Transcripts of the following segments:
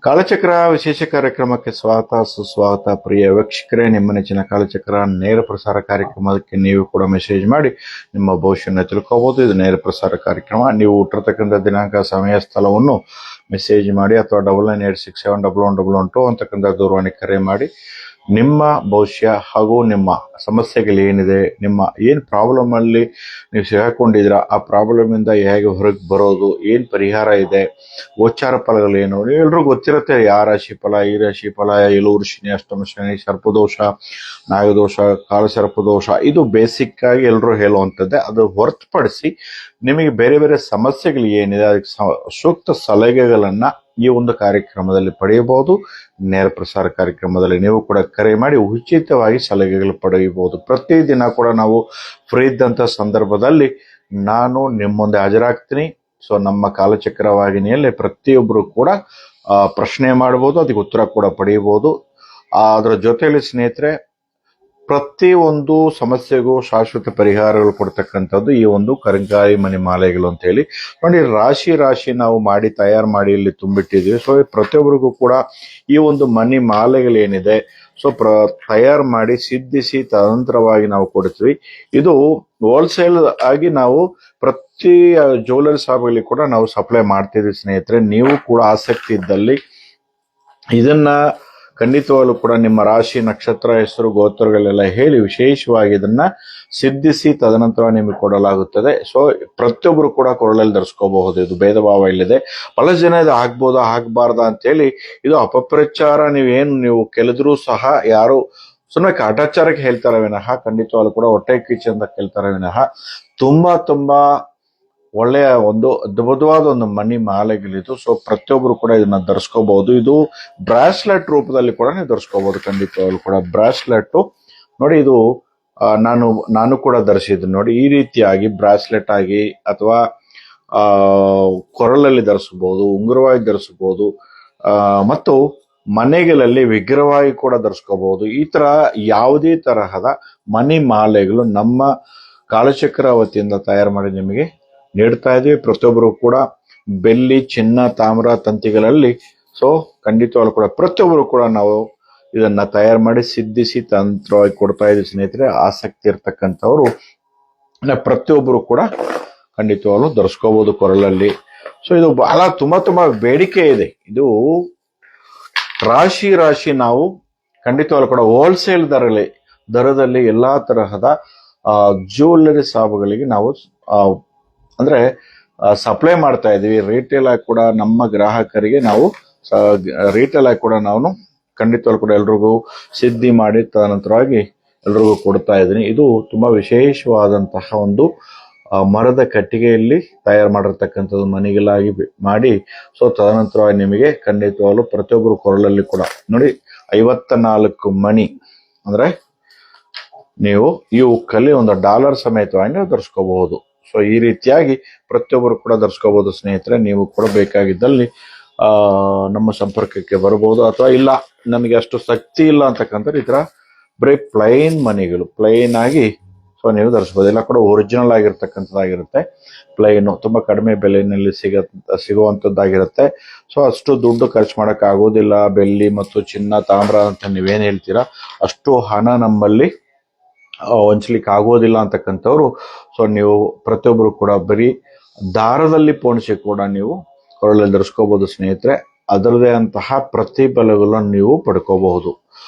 ಕಾಲಚಕ್ರ ವಿಶೇಷ ಕಾರ್ಯಕ್ರಮಕ್ಕೆ ಸ್ವಾಗತ ಸುಸ್ವಾಗತ. ಪ್ರಿಯ ವೀಕ್ಷಕರೇ, ನಿಮ್ಮ ನೆಚ್ಚಿನ ಕಾಲಚಕ್ರ ನೇರ ಪ್ರಸಾರ ಕಾರ್ಯಕ್ರಮಕ್ಕೆ ನೀವು ಕೂಡ ಮೆಸೇಜ್ ಮಾಡಿ ನಿಮ್ಮ ಭವಿಷ್ಯನ ತಿಳ್ಕೋಬಹುದು. ಇದು ನೇರ ಪ್ರಸಾರ ಕಾರ್ಯಕ್ರಮ. ನೀವು ಹುಟ್ಟಿರ್ತಕ್ಕಂಥ ದಿನಾಂಕ, ಸಮಯ, ಸ್ಥಳವನ್ನು ಮೆಸೇಜ್ ಮಾಡಿ ಅಥವಾ 9986711112 ಅಂತಕ್ಕಂಥ ದೂರವಾಣಿ ಕರೆ ಮಾಡಿ ನಿಮ್ಮ ಭವಿಷ್ಯ ಹಾಗೂ ನಿಮ್ಮ ಸಮಸ್ಯೆಗಳು ಏನಿದೆ, ನಿಮ್ಮ ಏನು ಪ್ರಾಬ್ಲಮ್ ಅಲ್ಲಿ ನೀವು ಸಿಗಾಕೊಂಡಿದ್ದೀರಾ, ಆ ಪ್ರಾಬ್ಲಮ್ ಇಂದ ಹೇಗೆ ಹೊರಗೆ ಬರೋದು, ಏನು ಪರಿಹಾರ ಇದೆ, ಗೋಚಾರ ಫಲಗಳೇನು, ಎಲ್ರಿಗೂ ಗೊತ್ತಿರುತ್ತೆ. ಆ ರಾಶಿ ಫಲ, ಈ ರಾಶಿ ಫಲ, ಏಳೂರು ಶನಿ, ಅಷ್ಟಮ ಶನಿ, ಸರ್ಪದೋಷ, ನಾಗದೋಷ, ಕಾಲಸರ್ಪದೋಷ, ಇದು ಬೇಸಿಕ್ ಆಗಿ ಎಲ್ಲರೂ ಹೇಳುವಂಥದ್ದೇ. ಅದು ಹೊರತುಪಡಿಸಿ ನಿಮಗೆ ಬೇರೆ ಬೇರೆ ಸಮಸ್ಯೆಗಳು ಏನಿದೆ ಅದಕ್ಕೆ ಸೂಕ್ತ ಸಲಹೆಗಳನ್ನ ಈ ಒಂದು ಕಾರ್ಯಕ್ರಮದಲ್ಲಿ ಪಡೆಯಬಹುದು. ನೇರ ಪ್ರಸಾರ ಕಾರ್ಯಕ್ರಮದಲ್ಲಿ ನೀವು ಕೂಡ ಕರೆ ಮಾಡಿ ಉಚಿತವಾಗಿ ಸಲಹೆಗಳು ಪಡೆಯಬಹುದು. ಪ್ರತಿದಿನ ಕೂಡ ನಾವು ಫ್ರೀ ಇದ್ದಂಥ ಸಂದರ್ಭದಲ್ಲಿ ನಾನು ನಿಮ್ಮ ಮುಂದೆ ಹಾಜರಾಗ್ತೀನಿ. ಸೊ ನಮ್ಮ ಕಾಲಚಕ್ರ ವಾಹಿನಿಯಲ್ಲಿ ಪ್ರತಿಯೊಬ್ಬರು ಕೂಡ ಪ್ರಶ್ನೆ ಮಾಡಬಹುದು, ಅದಕ್ಕೆ ಉತ್ತರ ಕೂಡ ಪಡೆಯಬಹುದು. ಅದರ ಜೊತೆಯಲ್ಲಿ ಸ್ನೇಹಿತರೆ, ಪ್ರತಿ ಒಂದು ಸಮಸ್ಯೆಗೂ ಶಾಶ್ವತ ಪರಿಹಾರಗಳು ಕೊಡ್ತಕ್ಕಂಥದ್ದು ಈ ಒಂದು ಕರಂಕಾರಿ ಮನಿ ಮಾಲೆಗಳು ಅಂತ ಹೇಳಿ ನೋಡಿ. ರಾಶಿ ನಾವು ಮಾಡಿ ತಯಾರು ಮಾಡಿ ಇಲ್ಲಿ ತುಂಬಿಟ್ಟಿದ್ದೀವಿ. ಸೊ ಪ್ರತಿಯೊಬ್ಬರಿಗೂ ಕೂಡ ಈ ಒಂದು ಮನಿ ಮಾಲೆಗಳೇನಿದೆ, ಸೊ ತಯಾರು ಮಾಡಿ ಸಿದ್ಧಿಸಿ ತದನಂತರವಾಗಿ ನಾವು ಕೊಡ್ತೀವಿ. ಇದು ಹೋಲ್ಸೇಲ್ ಆಗಿ ನಾವು ಪ್ರತಿ ಜ್ಯುವೆಲರಿ ಶಾಪ್ಗಳಿಗೆ ಕೂಡ ನಾವು ಸಪ್ಲೈ ಮಾಡ್ತಿದ್ವಿ ಸ್ನೇಹಿತರೆ. ನೀವು ಕೂಡ ಆಸಕ್ತಿ ಇದ್ದಲ್ಲಿ ಇದನ್ನ ಖಂಡಿತವಾಗ್ಲೂ ಕೂಡ ನಿಮ್ಮ ರಾಶಿ, ನಕ್ಷತ್ರ, ಹೆಸರು, ಗೋತ್ರಗಳೆಲ್ಲ ಹೇಳಿ ವಿಶೇಷವಾಗಿ ಇದನ್ನ ಸಿದ್ಧಿಸಿ ತದನಂತರ ನಿಮಗೆ ಕೊಡಲಾಗುತ್ತದೆ. ಸೊ ಪ್ರತಿಯೊಬ್ಬರು ಕೂಡ ಕೊರಳಲ್ಲಿ ಧರಿಸ್ಕೋಬಹುದು. ಇದು ಭೇದ ಭಾವ ಇಲ್ಲದೆ. ಬಹಳ ಜನ ಇದು ಆಗ್ಬೋದಾ ಆಗ್ಬಾರ್ದ ಅಂತೇಳಿ ಇದು ಅಪಪ್ರಚಾರ ನೀವು ಕೆಲಿದ್ರೂ ಸಹ ಯಾರು ಸುಮ್ಮನೆ ಕಾಟಾಚಾರಕ್ಕೆ ಹೇಳ್ತಾರೆ ವಿನಃ, ಖಂಡಿತವಾಗ್ಲೂ ಕೂಡ ಹೊಟ್ಟೆ ಕಿಚ್ಚು ಅಂತ ಕೇಳ್ತಾರೆ ವಿನಃ ತುಂಬಾ ಒಳ್ಳೆಯ ಒಂದು ಅದ್ಭುತವಾದ ಒಂದು ಮನಿ ಮಾಲೆಗಳಿದು. ಸೊ ಪ್ರತಿಯೊಬ್ಬರು ಕೂಡ ಇದನ್ನ ಧರಿಸ್ಕೋಬಹುದು. ಇದು ಬ್ರಾಸ್ಲೆಟ್ ರೂಪದಲ್ಲಿ ಕೂಡ ನೀವು ಧರಿಸ್ಕೋಬಹುದು. ಖಂಡಿತವಾಗ್ಲೂ ಕೂಡ ಬ್ರಾಸ್ಲೆಟ್ ನೋಡಿ, ಇದು ನಾನು ಕೂಡ ಧರಿಸಿದ್ದು ನೋಡಿ. ಈ ರೀತಿಯಾಗಿ ಬ್ರಾಸ್ಲೆಟ್ ಆಗಿ ಅಥವಾ ಕೊರಳಲ್ಲಿ ಧರಿಸಬಹುದು, ಉಂಗುರವಾಗಿ ಧರಿಸಬಹುದು, ಮತ್ತು ಮನೆಗಳಲ್ಲಿ ವಿಗ್ರಹವಾಗಿ ಕೂಡ ಧರಿಸ್ಕೋಬಹುದು. ಈ ತರ ಯಾವುದೇ ತರಹದ ಮನಿ ಮಾಲೆಗಳು ನಮ್ಮ ಕಾಲಚಕ್ರ ವತಿಯಿಂದ ತಯಾರು ಮಾಡಿ ನಿಮಗೆ ನೀಡ್ತಾ ಇದೀವಿ. ಪ್ರತಿಯೊಬ್ಬರು ಕೂಡ ಬೆಳ್ಳಿ, ಚಿನ್ನ, ತಾಮ್ರ ತಂತಿಗಳಲ್ಲಿ ಸೊ ಖಂಡಿತವಾಗ್ಲೂ ಕೂಡ ಪ್ರತಿಯೊಬ್ಬರು ಕೂಡ ನಾವು ಇದನ್ನ ತಯಾರು ಮಾಡಿ ಸಿದ್ಧಿಸಿ ತಂತ್ರವಾಗಿ ಕೊಡ್ತಾ ಇದೀವಿ ಸ್ನೇಹಿತರೆ. ಆಸಕ್ತಿ ಇರ್ತಕ್ಕಂಥವ್ರು ಪ್ರತಿಯೊಬ್ಬರು ಕೂಡ ಖಂಡಿತವಾಗ್ಲೂ ಧರಿಸ್ಕೋಬಹುದು ಕೊರಳಲ್ಲಿ. ಸೊ ಇದು ಬಹಳ ತುಂಬಾ ಬೇಡಿಕೆ ಇದೆ. ಇದು ರಾಶಿ ನಾವು ಖಂಡಿತವಾಗ್ಲೂ ಕೂಡ ಹೋಲ್ಸೇಲ್ ದರದಲ್ಲಿ ಎಲ್ಲಾ ತರಹದ ಜ್ಯುವೆಲರಿ ಶಾಪ್ಗಳಿಗೆ ನಾವು ಅಂದ್ರೆ ಸಪ್ಲೈ ಮಾಡ್ತಾ ಇದೀವಿ. ರಿಟೇಲ್ ಆಗಿ ಕೂಡ ನಮ್ಮ ಗ್ರಾಹಕರಿಗೆ ನಾವು ರಿಟೇಲ್ ಆಗಿ ಕೂಡ ನಾವು ಖಂಡಿತವಾಗ್ಲೂ ಕೂಡ ಎಲ್ರಿಗೂ ಸಿದ್ಧಿ ಮಾಡಿ ತದನಂತರವಾಗಿ ಎಲ್ರಿಗೂ ಕೊಡ್ತಾ ಇದ್ದೀನಿ. ಇದು ತುಂಬಾ ವಿಶೇಷವಾದಂತಹ ಒಂದು ಮರದ ಕಟ್ಟಿಗೆಯಲ್ಲಿ ತಯಾರು ಮಾಡಿರ್ತಕ್ಕಂಥದ್ದು ಮನೆಗಳಾಗಿ ಮಾಡಿ ಸೊ ತದನಂತರವಾಗಿ ನಿಮಗೆ ಖಂಡಿತವಾಗ್ಲೂ ಪ್ರತಿಯೊಬ್ಬರು ಕೊರಳಲ್ಲಿ ಕೂಡ ನೋಡಿ 54 ಮಣಿ ಅಂದ್ರೆ ನೀವು ಇವು ಕಲಿ ಒಂದು ಡಾಲರ್ ಸಮೇತವಾಗಿ ನೀವು ಧರಿಸ್ಕೋಬಹುದು. ಸೊ ಈ ರೀತಿಯಾಗಿ ಪ್ರತಿಯೊಬ್ಬರು ಕೂಡ ಧರಿಸ್ಕೋಬಹುದು ಸ್ನೇಹಿತರೆ. ನೀವು ಕೂಡ ಬೇಕಾಗಿದ್ದಲ್ಲಿ ನಮ್ಮ ಸಂಪರ್ಕಕ್ಕೆ ಬರಬಹುದು. ಅಥವಾ ಇಲ್ಲ ನನಗೆ ಅಷ್ಟು ಶಕ್ತಿ ಇಲ್ಲ ಅಂತಕ್ಕಂಥ ಈ ತರ ಬರೀ ಪ್ಲೈನ್ ಮನಿಗಳು ಪ್ಲೈನ್ ಆಗಿ ಸೊ ನೀವು ಧರಿಸಬಹುದು. ಎಲ್ಲ ಕೂಡ ಒರಿಜಿನಲ್ ಆಗಿರ್ತಕ್ಕಂಥದ್ದಾಗಿರುತ್ತೆ. ಪ್ಲೈನು ತುಂಬಾ ಕಡಿಮೆ ಬೆಲೆಯಲ್ಲಿ ಸಿಗುವಂತದ್ದಾಗಿರುತ್ತೆ. ಸೊ ಅಷ್ಟು ದುಡ್ಡು ಖರ್ಚು ಮಾಡಕ್ ಆಗೋದಿಲ್ಲ. ಬೆಳ್ಳಿ ಮತ್ತು ಚಿನ್ನ, ತಾಮ್ರ ಅಂತ ನೀವೇನ್ ಹೇಳ್ತೀರಾ ಅಷ್ಟು ಹಣ ನಮ್ಮಲ್ಲಿ ಹೊಂಚಲಿಕ್ಕೆ ಆಗೋದಿಲ್ಲ ಅಂತಕ್ಕಂಥವ್ರು ಸೊ ನೀವು ಪ್ರತಿಯೊಬ್ಬರು ಕೂಡ ಬರೀ ದಾರದಲ್ಲಿ ಪೋಣಿಸಿ ಕೂಡ ನೀವು ಕೊರಳಲ್ಲಿ ಧರಿಸ್ಕೋಬಹುದು ಸ್ನೇಹಿತರೆ. ಅದರದೇ ಅಂತಹ ಪ್ರತಿಫಲಗಳನ್ನು ನೀವು ಪಡ್ಕೋಬಹುದು.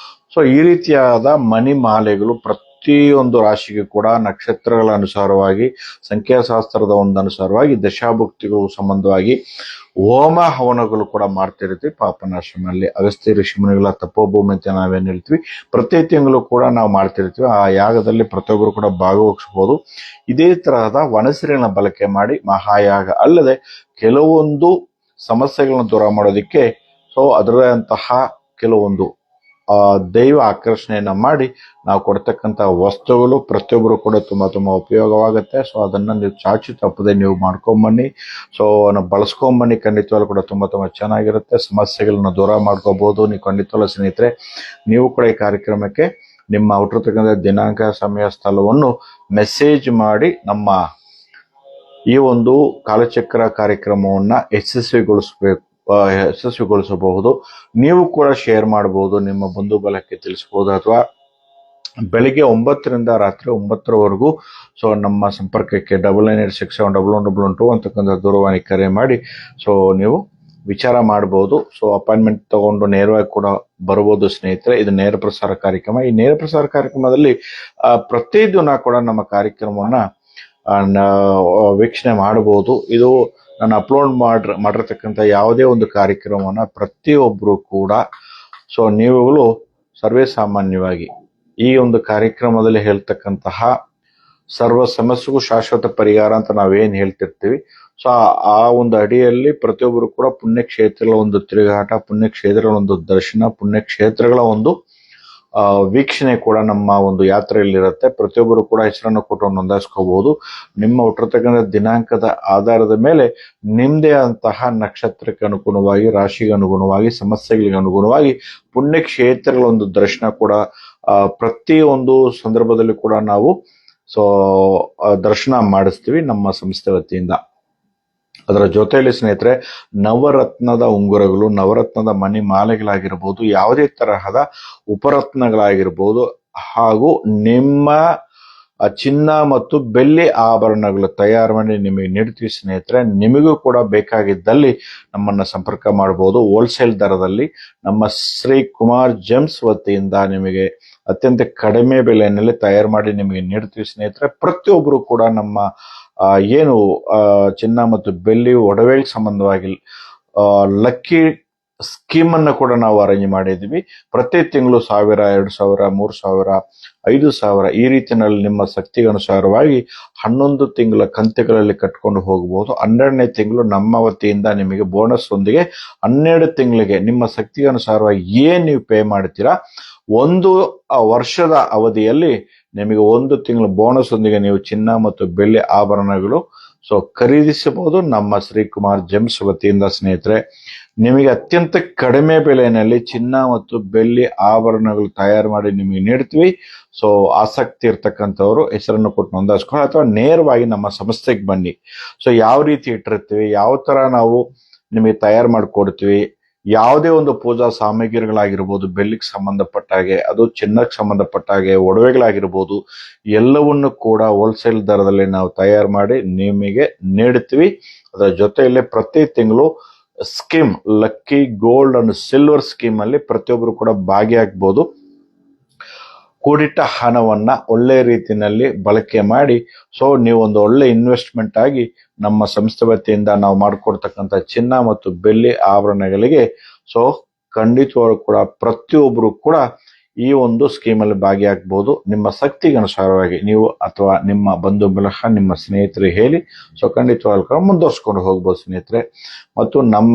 ಸೊ ಈ ರೀತಿಯಾದ ಮನಿ ಮಾಲೆಗಳು ಪ್ರತಿಯೊಂದು ರಾಶಿಗೆ ಕೂಡ ನಕ್ಷತ್ರಗಳ ಅನುಸಾರವಾಗಿ, ಸಂಖ್ಯಾಶಾಸ್ತ್ರದ ಒಂದು ಅನುಸಾರವಾಗಿ, ದಶಾಭುಕ್ತಿಗಳು ಸಂಬಂಧವಾಗಿ ಹೋಮ ಹವನಗಳು ಕೂಡ ಮಾಡ್ತಿರ್ತೀವಿ. ಪಾಪನಾಶ್ರಮದಲ್ಲಿ ಅಗಸ್ತ್ಯ ಋಷಿಮುನಿಗಳ ತಪೋಭೂಮಿ ಅಂತ ನಾವೇನು ಹೇಳ್ತೀವಿ, ಪ್ರತಿ ತಿಂಗಳು ಕೂಡ ನಾವು ಮಾಡ್ತಿರ್ತೀವಿ. ಆ ಯಾಗದಲ್ಲಿ ಪ್ರತಿಯೊಬ್ಬರು ಕೂಡ ಭಾಗವಹಿಸಬಹುದು. ಇದೇ ತರಹದ ವನಸಿರಿನ ಬಳಕೆ ಮಾಡಿ ಮಹಾಯಾಗ ಅಲ್ಲದೆ ಕೆಲವೊಂದು ಸಮಸ್ಯೆಗಳನ್ನು ದೂರ ಮಾಡೋದಿಕ್ಕೆ ಸೊ ಅದರದೇ ಅಂತಹ ಕೆಲವೊಂದು ದೈವ ಆಕರ್ಷಣೆಯನ್ನ ಮಾಡಿ ನಾವು ಕೊಡ್ತಕ್ಕಂಥ ವಸ್ತುಗಳು ಪ್ರತಿಯೊಬ್ಬರು ಕೂಡ ತುಂಬಾ ಉಪಯೋಗವಾಗುತ್ತೆ. ಸೊ ಅದನ್ನ ನೀವು ಚಾಚು ತಪ್ಪದೆ ನೀವು ಮಾಡ್ಕೊಂಬನ್ನಿ. ಸೊ ಬಳಸ್ಕೊಂಬನ್ನಿ. ಖಂಡಿತವಾಗ್ಲೂ ಕೂಡ ತುಂಬಾ ಚೆನ್ನಾಗಿರುತ್ತೆ. ಸಮಸ್ಯೆಗಳನ್ನ ದೂರ ಮಾಡ್ಕೋಬಹುದು. ನೀವು ಖಂಡಿತವಾಗ್ಲೂ ಸ್ನೇಹಿತರೆ ನೀವು ಕೂಡ ಈ ಕಾರ್ಯಕ್ರಮಕ್ಕೆ ನಿಮ್ಮ ಹುಟ್ಟಿರ್ತಕ್ಕಂಥ ದಿನಾಂಕ, ಸಮಯ, ಸ್ಥಳವನ್ನು ಮೆಸೇಜ್ ಮಾಡಿ ನಮ್ಮ ಈ ಒಂದು ಕಾಲಚಕ್ರ ಕಾರ್ಯಕ್ರಮವನ್ನ ಯಶಸ್ವಿಗೊಳಿಸಬೇಕು ಯಶಸ್ವಿಗೊಳಿಸಬಹುದು. ನೀವು ಕೂಡ ಶೇರ್ ಮಾಡಬಹುದು, ನಿಮ್ಮ ಬಂಧು ಬಳಗಕ್ಕೆ ತಿಳಿಸಬಹುದು, ಅಥವಾ ಬೆಳಿಗ್ಗೆ 9ರಿಂದ ರಾತ್ರಿ 9ರವರೆಗೂ ನಮ್ಮ ಸಂಪರ್ಕಕ್ಕೆ 9986711112 ಅಂತಕ್ಕಂಥ ದೂರವಾಣಿ ಕರೆ ಮಾಡಿ ನೀವು ವಿಚಾರ ಮಾಡಬಹುದು. ಅಪಾಯಿಂಟ್ಮೆಂಟ್ ತಗೊಂಡು ನೇರವಾಗಿ ಕೂಡ ಬರಬಹುದು ಸ್ನೇಹಿತರೆ. ಇದು ನೇರ ಪ್ರಸಾರ ಕಾರ್ಯಕ್ರಮ. ಈ ನೇರ ಪ್ರಸಾರ ಕಾರ್ಯಕ್ರಮದಲ್ಲಿ ಪ್ರತಿದಿನ ಕೂಡ ನಮ್ಮ ಕಾರ್ಯಕ್ರಮವನ್ನ ವೀಕ್ಷಣೆ ಮಾಡಬಹುದು. ಇದು ನಾನು ಅಪ್ಲೋಡ್ ಮಾಡಿರ್ತಕ್ಕಂಥ ಯಾವುದೇ ಒಂದು ಕಾರ್ಯಕ್ರಮವನ್ನ ಪ್ರತಿಯೊಬ್ಬರು ಕೂಡ ನೀವುಗಳು ಸರ್ವೇ ಸಾಮಾನ್ಯವಾಗಿ ಈ ಒಂದು ಕಾರ್ಯಕ್ರಮದಲ್ಲಿ ಹೇಳ್ತಕ್ಕಂತಹ ಸರ್ವ ಸಮಸ್ಯೆಗೂ ಶಾಶ್ವತ ಪರಿಹಾರ ಅಂತ ನಾವೇನ್ ಹೇಳ್ತಿರ್ತೀವಿ, ಆ ಒಂದು ಅಡಿಯಲ್ಲಿ ಪ್ರತಿಯೊಬ್ಬರು ಕೂಡ ಪುಣ್ಯಕ್ಷೇತ್ರಗಳ ಒಂದು ತಿರುಗಾಟ, ಪುಣ್ಯಕ್ಷೇತ್ರಗಳ ಒಂದು ದರ್ಶನ, ಪುಣ್ಯಕ್ಷೇತ್ರಗಳ ಒಂದು ವೀಕ್ಷಣೆ ಕೂಡ ನಮ್ಮ ಒಂದು ಯಾತ್ರೆಯಲ್ಲಿರುತ್ತೆ. ಪ್ರತಿಯೊಬ್ಬರು ಕೂಡ ಹೆಸರನ್ನು ಕೊಟ್ಟು ನೋಂದಾಯಿಸ್ಕೋಬಹುದು. ನಿಮ್ಮ ಹುಟ್ಟಿರ್ತಕ್ಕಂಥ ದಿನಾಂಕದ ಆಧಾರದ ಮೇಲೆ ನಿಮ್ಮದೇ ಅಂತಹ ನಕ್ಷತ್ರಕ್ಕೆ ಅನುಗುಣವಾಗಿ, ರಾಶಿಗೆ ಅನುಗುಣವಾಗಿ, ಸಮಸ್ಯೆಗಳಿಗೆ ಅನುಗುಣವಾಗಿ ಪುಣ್ಯಕ್ಷೇತ್ರಗಳ ಒಂದು ದರ್ಶನ ಕೂಡ ಪ್ರತಿಯೊಂದು ಸಂದರ್ಭದಲ್ಲಿ ಕೂಡ ನಾವು ದರ್ಶನ ಮಾಡಿಸ್ತೀವಿ ನಮ್ಮ ಸಂಸ್ಥೆ ವತಿಯಿಂದ. ಅದರ ಜೊತೆಯಲ್ಲಿ ಸ್ನೇಹಿತರೆ, ನವರತ್ನದ ಉಂಗುರಗಳು, ನವರತ್ನದ ಮಣಿ ಮಾಲೆಗಳಾಗಿರ್ಬೋದು, ಯಾವುದೇ ತರಹದ ಉಪರತ್ನಗಳಾಗಿರ್ಬೋದು, ಹಾಗೂ ನಿಮ್ಮ ಚಿನ್ನ ಮತ್ತು ಬೆಳ್ಳಿ ಆಭರಣಗಳು ತಯಾರು ಮಾಡಿ ನಿಮಗೆ ನೀಡ್ತೀವಿ ಸ್ನೇಹಿತರೆ. ನಿಮಗೂ ಕೂಡ ಬೇಕಾಗಿದ್ದಲ್ಲಿ ನಮ್ಮನ್ನ ಸಂಪರ್ಕ ಮಾಡಬಹುದು. ಹೋಲ್ಸೇಲ್ ದರದಲ್ಲಿ ನಮ್ಮ ಶ್ರೀ ಕುಮಾರ್ ಜೆಮ್ಸ್ ವತಿಯಿಂದ ನಿಮಗೆ ಅತ್ಯಂತ ಕಡಿಮೆ ಬೆಲೆಯಲ್ಲಿ ತಯಾರು ಮಾಡಿ ನಿಮಗೆ ನೀಡ್ತೀವಿ ಸ್ನೇಹಿತರೆ. ಪ್ರತಿಯೊಬ್ಬರು ಕೂಡ ನಮ್ಮ ಏನು ಚಿನ್ನ ಮತ್ತು ಬೆಳ್ಳಿ ಒಡವೆಗೆ ಸಂಬಂಧವಾಗಿ ಲಕ್ಕಿ ಸ್ಕೀಮ್ ಅನ್ನು ಕೂಡ ನಾವು ಅರೇಂಜ್ ಮಾಡಿದ್ವಿ. ಪ್ರತಿ ತಿಂಗಳು 1000, 2000, 3000, 5000 ಈ ರೀತಿಯಲ್ಲಿ ನಿಮ್ಮ ಶಕ್ತಿಗೆ ಅನುಸಾರವಾಗಿ 11 ತಿಂಗಳ ಕಂತುಗಳಲ್ಲಿ ಕಟ್ಕೊಂಡು ಹೋಗಬಹುದು. 12ನೇ ತಿಂಗಳು ನಮ್ಮ ವತಿಯಿಂದ ನಿಮಗೆ ಬೋನಸ್ ಒಂದಿಗೆ 12 ತಿಂಗಳಿಗೆ ನಿಮ್ಮ ಶಕ್ತಿಗೆ ಅನುಸಾರವಾಗಿ ಏನ್ ನೀವು ಪೇ ಮಾಡ್ತೀರಾ, 1 ವರ್ಷದ ಅವಧಿಯಲ್ಲಿ ನಿಮಗೆ 1 ತಿಂಗಳ ಬೋನಸ್ ಒಂದಿಗೆ ನೀವು ಚಿನ್ನ ಮತ್ತು ಬೆಳ್ಳಿ ಆಭರಣಗಳು ಖರೀದಿಸಬಹುದು ನಮ್ಮ ಶ್ರೀಕುಮಾರ್ ಜೆಮ್ಸ್ ವತಿಯಿಂದ ಸ್ನೇಹಿತರೆ. ನಿಮಗೆ ಅತ್ಯಂತ ಕಡಿಮೆ ಬೆಲೆಯಲ್ಲಿ ಚಿನ್ನ ಮತ್ತು ಬೆಳ್ಳಿ ಆಭರಣಗಳು ತಯಾರು ಮಾಡಿ ನಿಮಗೆ ನೀಡ್ತೀವಿ. ಆಸಕ್ತಿ ಇರ್ತಕ್ಕಂಥವ್ರು ಹೆಸರನ್ನು ಕೊಟ್ಟು ನೋಂದಾಯಿಸ್ಕೊಂಡು ಅಥವಾ ನೇರವಾಗಿ ನಮ್ಮ ಸಂಸ್ಥೆಗೆ ಬನ್ನಿ. ಯಾವ ರೀತಿ ಇಟ್ಟಿರ್ತೀವಿ, ಯಾವ ತರ ನಾವು ನಿಮಗೆ ತಯಾರು ಮಾಡಿಕೊಡ್ತೀವಿ, ಯಾವುದೇ ಒಂದು ಪೂಜಾ ಸಾಮಗ್ರಿಗಳಾಗಿರ್ಬೋದು, ಬೆಳ್ಳಿಗೆ ಸಂಬಂಧಪಟ್ಟ ಹಾಗೆ, ಅದು ಚಿನ್ನಕ್ಕೆ ಸಂಬಂಧಪಟ್ಟ ಹಾಗೆ, ಒಡವೆಗಳಾಗಿರ್ಬೋದು, ಎಲ್ಲವನ್ನು ಕೂಡ ಹೋಲ್ಸೇಲ್ ದರದಲ್ಲಿ ನಾವು ತಯಾರು ಮಾಡಿ ನಿಮಗೆ ನೀಡ್ತೀವಿ. ಅದರ ಜೊತೆಯಲ್ಲಿ ಪ್ರತಿ ತಿಂಗಳು scheme, lucky gold and silver scheme ಅಲ್ಲಿ ಪ್ರತಿಯೊಬ್ಬರು ಕೂಡ ಭಾಗಿಯಾಗಬಹುದು. ಕೂಡಿಟ್ಟ ಹಣವನ್ನ ಒಳ್ಳೆ ರೀತಿಯಲ್ಲಿ ಬಳಕೆ ಮಾಡಿ ನೀವು ಒಂದು ಒಳ್ಳೆ ಇನ್ವೆಸ್ಟ್ಮೆಂಟ್ ಆಗಿ ನಮ್ಮ ಸಂಸ್ಥೆ ವತಿಯಿಂದ ನಾವು ಮಾಡಿಕೊಡ್ತಕ್ಕಂಥ ಚಿನ್ನ ಮತ್ತು ಬೆಳ್ಳಿ ಆಭರಣಗಳಿಗೆ ಖಂಡಿತವಾಗೂ ಕೂಡ ಪ್ರತಿಯೊಬ್ಬರು ಕೂಡ ಈ ಒಂದು ಸ್ಕೀಮಲ್ಲಿ ಭಾಗಿಯಾಗಬಹುದು. ನಿಮ್ಮ ಶಕ್ತಿಗೆ ಅನುಸಾರವಾಗಿ ನೀವು ಅಥವಾ ನಿಮ್ಮ ಬಂಧು ಬಳಗ, ನಿಮ್ಮ ಸ್ನೇಹಿತರು ಹೇಳಿ ಖಂಡಿತವಾಗ್ಲೂ ಮುಂದುವರ್ಸ್ಕೊಂಡು ಹೋಗ್ಬೋದು ಸ್ನೇಹಿತರೆ. ಮತ್ತು ನಮ್ಮ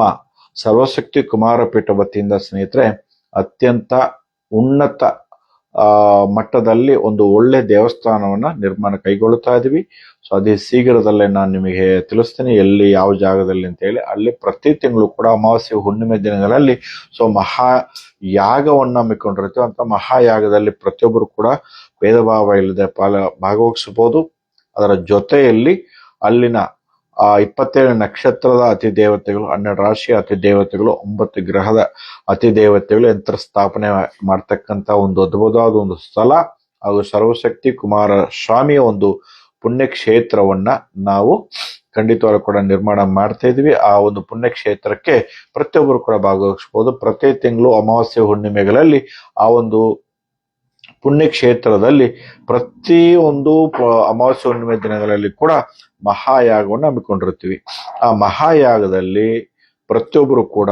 ಸರ್ವಶಕ್ತಿ ಕುಮಾರಪೀಠ ವತಿಯಿಂದ ಸ್ನೇಹಿತರೆ ಅತ್ಯಂತ ಉನ್ನತ ಮಟ್ಟದಲ್ಲಿ ಒಂದು ಒಳ್ಳೆ ದೇವಸ್ಥಾನವನ್ನ ನಿರ್ಮಾಣ ಕೈಗೊಳ್ಳುತ್ತಾ ಇದೀವಿ. ಅದೇ ಶೀಘ್ರದಲ್ಲೇ ನಾನು ನಿಮಗೆ ತಿಳಿಸ್ತೇನೆ ಎಲ್ಲಿ, ಯಾವ ಜಾಗದಲ್ಲಿ ಅಂತ ಹೇಳಿ. ಅಲ್ಲಿ ಪ್ರತಿ ತಿಂಗಳು ಕೂಡ ಅಮಾವಾಸ್ಯೆ ಹುಣ್ಣಿಮೆ ದಿನಗಳಲ್ಲಿ ಮಹಾ ಯಾಗವನ್ನ ಹಮ್ಮಿಕೊಂಡಿರ್ತೀವಿ. ಅಂತ ಮಹಾಯಾಗದಲ್ಲಿ ಪ್ರತಿಯೊಬ್ಬರು ಕೂಡ ಭೇದ ಭಾವ ಇಲ್ಲದೆ ಭಾಗವಹಿಸಬಹುದು. ಅದರ ಜೊತೆಯಲ್ಲಿ ಅಲ್ಲಿನ 27 ನಕ್ಷತ್ರದ ಅತಿ ದೇವತೆಗಳು, 12 ರಾಶಿಯ ಅತಿ ದೇವತೆಗಳು, 9 ಗ್ರಹದ ಅತಿ ದೇವತೆಗಳು ಯಂತ್ರ ಸ್ಥಾಪನೆ ಮಾಡ್ತಕ್ಕಂಥ ಒಂದು ಅದ್ಭುತವಾದ ಒಂದು ಸ್ಥಳ ಹಾಗೂ ಸರ್ವಶಕ್ತಿ ಕುಮಾರ ಸ್ವಾಮಿಯ ಒಂದು ಪುಣ್ಯಕ್ಷೇತ್ರವನ್ನ ನಾವು ಖಂಡಿತವಾಗ್ಲೂ ಕೂಡ ನಿರ್ಮಾಣ ಮಾಡ್ತಾ ಇದೀವಿ. ಆ ಒಂದು ಪುಣ್ಯಕ್ಷೇತ್ರಕ್ಕೆ ಪ್ರತಿಯೊಬ್ಬರು ಕೂಡ ಭಾಗವಹಿಸಬಹುದು. ಪ್ರತಿ ತಿಂಗಳು ಅಮಾವಾಸ್ಯೆ ಹುಣ್ಣಿಮೆಗಳಲ್ಲಿ ಆ ಒಂದು ಪುಣ್ಯಕ್ಷೇತ್ರದಲ್ಲಿ ಪ್ರತಿಯೊಂದು ಅಮಾವಾಸ್ಯೆ ಹುಣ್ಣಿಮೆ ದಿನಗಳಲ್ಲಿ ಕೂಡ ಮಹಾಯಾಗವನ್ನು ಹಮ್ಮಿಕೊಂಡಿರ್ತೀವಿ. ಆ ಮಹಾಯಾಗದಲ್ಲಿ ಪ್ರತಿಯೊಬ್ಬರು ಕೂಡ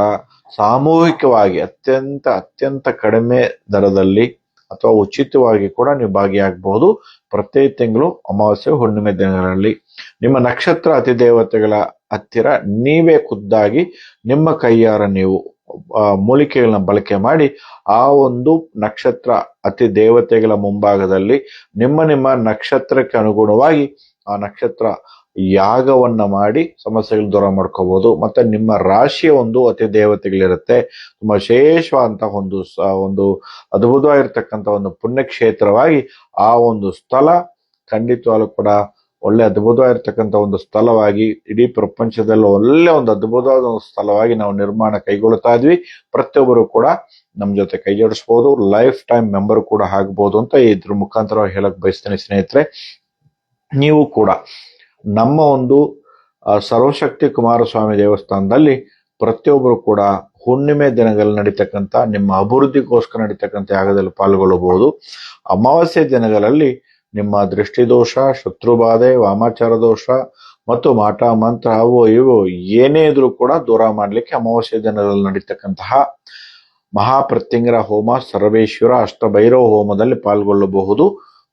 ಸಾಮೂಹಿಕವಾಗಿ ಅತ್ಯಂತ ಕಡಿಮೆ ದರದಲ್ಲಿ ಅಥವಾ ಉಚಿತವಾಗಿ ಕೂಡ ನೀವು ಭಾಗಿಯಾಗಬಹುದು. ಪ್ರತಿ ತಿಂಗಳು ಅಮಾವಾಸ್ಯೆ ಹುಣ್ಣಿಮೆ ದಿನಗಳಲ್ಲಿ ನಿಮ್ಮ ನಕ್ಷತ್ರ ಅತಿ ದೇವತೆಗಳ ಹತ್ತಿರ ನೀವೇ ಖುದ್ದಾಗಿ ನಿಮ್ಮ ಕೈಯಾರ ನೀವು ಮೂಲಿಕೆಗಳನ್ನ ಬಳಕೆ ಮಾಡಿ ಆ ಒಂದು ನಕ್ಷತ್ರ ಅತಿ ದೇವತೆಗಳ ಮುಂಭಾಗದಲ್ಲಿ ನಿಮ್ಮ ನಕ್ಷತ್ರಕ್ಕೆ ಅನುಗುಣವಾಗಿ ಆ ನಕ್ಷತ್ರ ಯಾಗವನ್ನ ಮಾಡಿ ಸಮಸ್ಯೆಗಳು ದೂರ ಮಾಡ್ಕೋಬಹುದು. ಮತ್ತೆ ನಿಮ್ಮ ರಾಶಿಯ ಒಂದು ಅತಿ ದೇವತೆಗಳಿರುತ್ತೆ. ತುಂಬಾ ವಿಶೇಷವಾದಂತಹ ಒಂದು ಅದ್ಭುತವಾಗಿರ್ತಕ್ಕಂಥ ಒಂದು ಪುಣ್ಯಕ್ಷೇತ್ರವಾಗಿ ಆ ಒಂದು ಸ್ಥಳ ಖಂಡಿತವಾಗ್ಲೂ ಕೂಡ ಒಳ್ಳೆ ಅದ್ಭುತವಾಗಿರ್ತಕ್ಕಂಥ ಒಂದು ಸ್ಥಳವಾಗಿ, ಇಡೀ ಪ್ರಪಂಚದಲ್ಲಿ ಒಳ್ಳೆ ಒಂದು ಅದ್ಭುತವಾದ ಒಂದು ಸ್ಥಳವಾಗಿ ನಾವು ನಿರ್ಮಾಣ ಕೈಗೊಳ್ತಾ ಇದ್ವಿ. ಪ್ರತಿಯೊಬ್ಬರು ಕೂಡ ನಮ್ಮ ಜೊತೆ ಕೈ ಜೋಡಿಸ್ಬೋದು, ಲೈಫ್ ಟೈಮ್ ಮೆಂಬರ್ ಕೂಡ ಆಗ್ಬೋದು ಅಂತ ಇದ್ರ ಮುಖಾಂತರ ಹೇಳಕ್ ಬಯಸ್ತೇನೆ ಸ್ನೇಹಿತರೆ. ನೀವು ಕೂಡ ನಮ್ಮ ಒಂದು ಸರ್ವಶಕ್ತಿ ಕುಮಾರಸ್ವಾಮಿ ದೇವಸ್ಥಾನದಲ್ಲಿ ಪ್ರತಿಯೊಬ್ಬರು ಕೂಡ ಹುಣ್ಣಿಮೆ ದಿನಗಳಲ್ಲಿ ನಡೀತಕ್ಕಂಥ ನಿಮ್ಮ ಅಭಿವೃದ್ಧಿಗೋಸ್ಕರ ನಡೀತಕ್ಕಂಥ ಯಾಗದಲ್ಲಿ ಪಾಲ್ಗೊಳ್ಳಬಹುದು. ಅಮಾವಾಸ್ಯೆ ದಿನಗಳಲ್ಲಿ ನಿಮ್ಮ ದೃಷ್ಟಿದೋಷ, ಶತ್ರುಬಾಧೆ, ವಾಮಾಚಾರ ದೋಷ ಮತ್ತು ಮಾಟ ಮಂತ್ರ ಅವು ಇವು ಏನೇ ಇದ್ರೂ ಕೂಡ ದೂರ ಮಾಡ್ಲಿಕ್ಕೆ ಅಮಾವಾಸ್ಯೆ ದಿನದಲ್ಲಿ ನಡೀತಕ್ಕಂತಹ ಮಹಾಪ್ರತ್ಯಂಗರ ಹೋಮ, ಸರ್ವೇಶ್ವರ ಅಷ್ಟಭೈರವ ಹೋಮದಲ್ಲಿ ಪಾಲ್ಗೊಳ್ಳಬಹುದು.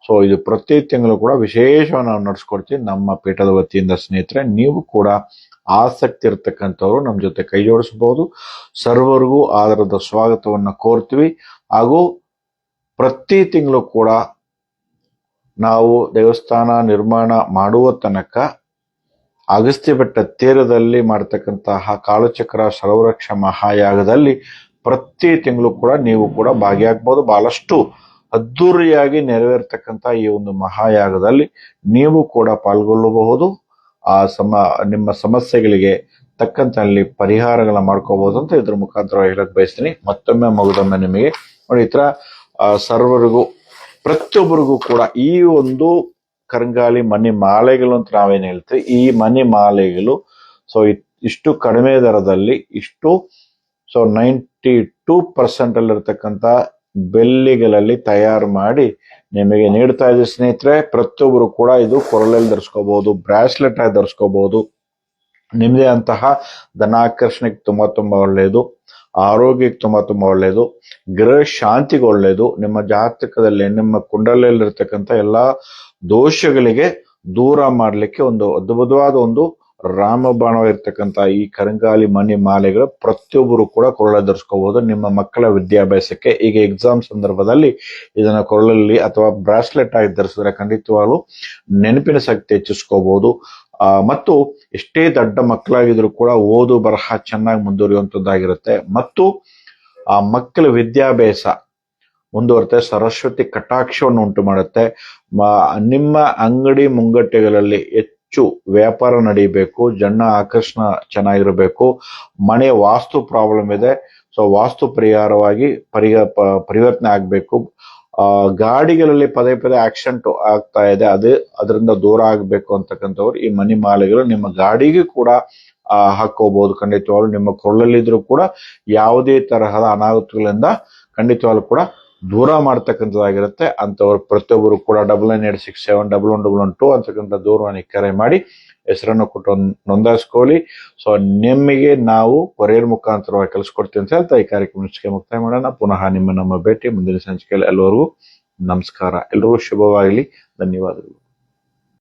ಸೊ ಇದು ಪ್ರತಿ ತಿಂಗಳು ಕೂಡ ವಿಶೇಷವಾಗಿ ನಾವು ನಡೆಸ್ಕೊಡ್ತೀವಿ ನಮ್ಮ ಪೀಠದ ವತಿಯಿಂದ ಸ್ನೇಹಿತರೆ. ನೀವು ಕೂಡ ಆಸಕ್ತಿ ಇರತಕ್ಕಂಥವ್ರು ನಮ್ಮ ಜೊತೆ ಕೈ ಜೋಡಿಸಬಹುದು. ಸರ್ವರಿಗೂ ಆದರದ ಸ್ವಾಗತವನ್ನ ಕೋರ್ತೀವಿ. ಹಾಗೂ ಪ್ರತಿ ತಿಂಗಳು ಕೂಡ ನಾವು ದೇವಸ್ಥಾನ ನಿರ್ಮಾಣ ಮಾಡುವ ತನಕ ಅಗಸ್ತ್ಯ ಬೆಟ್ಟ ತೀರದಲ್ಲಿ ಮಾಡತಕ್ಕಂತಹ ಕಾಲಚಕ್ರ ಸರ್ವರಕ್ಷ ಮಹಾಯಾಗದಲ್ಲಿ ಪ್ರತಿ ತಿಂಗಳು ಕೂಡ ನೀವು ಕೂಡ ಭಾಗಿಯಾಗಬಹುದು. ಬಹಳಷ್ಟು ಅದ್ದೂರಿಯಾಗಿ ನೆರವೇರ್ತಕ್ಕಂಥ ಈ ಒಂದು ಮಹಾಯಾಗದಲ್ಲಿ ನೀವು ಕೂಡ ಪಾಲ್ಗೊಳ್ಳಬಹುದು. ನಿಮ್ಮ ಸಮಸ್ಯೆಗಳಿಗೆ ತಕ್ಕಂತೆ ಅಲ್ಲಿ ಪರಿಹಾರಗಳನ್ನ ಮಾಡ್ಕೋಬಹುದು ಅಂತ ಇದ್ರ ಮುಖಾಂತರ ಹೇಳಕ್ ಬಯಸ್ತೀನಿ. ಮತ್ತೊಮ್ಮೆ ಮಗದೊಮ್ಮೆ ನಿಮಗೆ ನೋಡಿ, ಈ ತರ ಸರ್ವರಿಗೂ ಪ್ರತಿಯೊಬ್ಬರಿಗೂ ಕೂಡ ಈ ಒಂದು ಕರಂಗಾಲಿ ಮನಿ ಮಾಲೆಗಳು ಅಂತ ನಾವೇನ್ ಹೇಳ್ತೀವಿ, ಈ ಮನಿ ಮಾಲೆಗಳು ಸೊ ಇಷ್ಟು ಕಡಿಮೆ ದರದಲ್ಲಿ ಇಷ್ಟು 92% ಅಲ್ಲಿರ್ತಕ್ಕಂಥ ಬೆಳ್ಳಿಗಳಲ್ಲಿ ತಯಾರು ಮಾಡಿ ನಿಮಗೆ ನೀಡ್ತಾ ಇದ್ದೀವಿ ಸ್ನೇಹಿತರೆ. ಪ್ರತಿಯೊಬ್ಬರು ಕೂಡ ಇದು ಕೊರಳಲ್ಲಿ ಧರಿಸ್ಕೋಬಹುದು, ಬ್ರಾಸ್ಲೆಟ್ ಆಗಿ ಧರಿಸ್ಕೋಬಹುದು. ನಿಮ್ದೇ ಅಂತಹ ಧನಾಕರ್ಷಣೆಗೆ ತುಂಬಾ ಒಳ್ಳೆಯದು, ಆರೋಗ್ಯಕ್ಕೆ ತುಂಬಾ ಒಳ್ಳೆಯದು, ಗೃಹ ಶಾಂತಿಗೆ ಒಳ್ಳೆಯದು. ನಿಮ್ಮ ಜಾತಕದಲ್ಲಿ ನಿಮ್ಮ ಕುಂಡಲಿಯಲ್ಲಿರ್ತಕ್ಕಂಥ ಎಲ್ಲಾ ದೋಷಗಳಿಗೆ ದೂರ ಮಾಡ್ಲಿಕ್ಕೆ ಒಂದು ಅದ್ಭುತವಾದ ಒಂದು ರಾಮಬಾಣವಾಗಿರ್ತಕ್ಕಂಥ ಈ ಕರಂಗಾಲಿ ಮನಿ ಮಾಲೆಗಳು ಪ್ರತಿಯೊಬ್ಬರು ಕೂಡ ಕೊರಳ ಧರಿಸ್ಕೋಬಹುದು. ನಿಮ್ಮ ಮಕ್ಕಳ ವಿದ್ಯಾಭ್ಯಾಸಕ್ಕೆ ಈಗ ಎಕ್ಸಾಮ್ ಸಂದರ್ಭದಲ್ಲಿ ಇದನ್ನ ಕೊರಳಲ್ಲಿ ಅಥವಾ ಬ್ರಾಸ್ಲೆಟ್ ಆಗಿ ಧರಿಸಿದ್ರೆ ಖಂಡಿತವಾಗ್ಲೂ ನೆನಪಿನ ಶಕ್ತಿ ಹೆಚ್ಚಿಸ್ಕೋಬಹುದು. ಮತ್ತು ಎಷ್ಟೇ ದೊಡ್ಡ ಮಕ್ಕಳಾಗಿದ್ರು ಕೂಡ ಓದು ಬರಹ ಚೆನ್ನಾಗಿ ಮುಂದುವರಿಯುವಂತದ್ದಾಗಿರುತ್ತೆ. ಮತ್ತು ಆ ಮಕ್ಕಳ ವಿದ್ಯಾಭ್ಯಾಸ ಮುಂದುವರುತ್ತೆ, ಸರಸ್ವತಿ ಕಟಾಕ್ಷವನ್ನು ಉಂಟು ಮಾಡುತ್ತೆ. ನಿಮ್ಮ ಅಂಗಡಿ ಮುಂಗಟ್ಟೆಗಳಲ್ಲಿ ಹೆಚ್ಚು ವ್ಯಾಪಾರ ನಡೀಬೇಕು, ಜನ ಆಕರ್ಷಣ ಚೆನ್ನಾಗಿರಬೇಕು. ಮನೆಯ ವಾಸ್ತು ಪ್ರಾಬ್ಲಮ್ ಇದೆ, ಸೊ ವಾಸ್ತು ಪರಿಹಾರವಾಗಿ ಪರಿವರ್ತನೆ ಆಗ್ಬೇಕು. ಗಾಡಿಗಳಲ್ಲಿ ಪದೇ ಆಕ್ಸಿಡೆಂಟ್ ಆಗ್ತಾ ಇದೆ, ಅದರಿಂದ ದೂರ ಆಗ್ಬೇಕು ಅಂತಕ್ಕಂಥವ್ರು ಈ ಮನಿ ಮಾಲೆಗಳು ನಿಮ್ಮ ಗಾಡಿಗೂ ಕೂಡ ಹಾಕೋಬಹುದು. ಖಂಡಿತವಾಗ್ಲು ನಿಮ್ಮ ಕೊರಳಲ್ಲಿದ್ರು ಕೂಡ ಯಾವುದೇ ತರಹದ ಅನಾಹುತಗಳಿಂದ ಖಂಡಿತವಾಗ್ಲು ಕೂಡ ದೂರ ಮಾಡ್ತಕ್ಕಂಥದ್ದಾಗಿರುತ್ತೆ. ಅಂತವ್ರು ಪ್ರತಿಯೊಬ್ಬರು ಕೂಡ 9986711112 ಅಂತಕ್ಕಂಥ ದೂರವಾಣಿ ಕರೆ ಮಾಡಿ ಹೆಸರನ್ನು ಕೊಟ್ಟು ನೋಂದಾಯಿಸ್ಕೊಳ್ಳಿ. ಸೊ ನಿಮಗೆ ನಾವು ಕೊರಿಯರ್ ಮುಖಾಂತರವಾಗಿ ಕಳಿಸ್ಕೊಡ್ತೀವಿ ಅಂತ ಹೇಳ್ತಾ ಈ ಕಾರ್ಯಕ್ರಮ ಮುಕ್ತಾಯ ಮಾಡೋಣ. ಪುನಃ ನಮ್ಮ ಭೇಟಿ ಮುಂದಿನ ಸಂಚಿಕೆಯಲ್ಲಿ. ಎಲ್ಲರಿಗೂ ನಮಸ್ಕಾರ, ಎಲ್ರಿಗೂ ಶುಭವಾಗಲಿ. ಧನ್ಯವಾದಗಳು.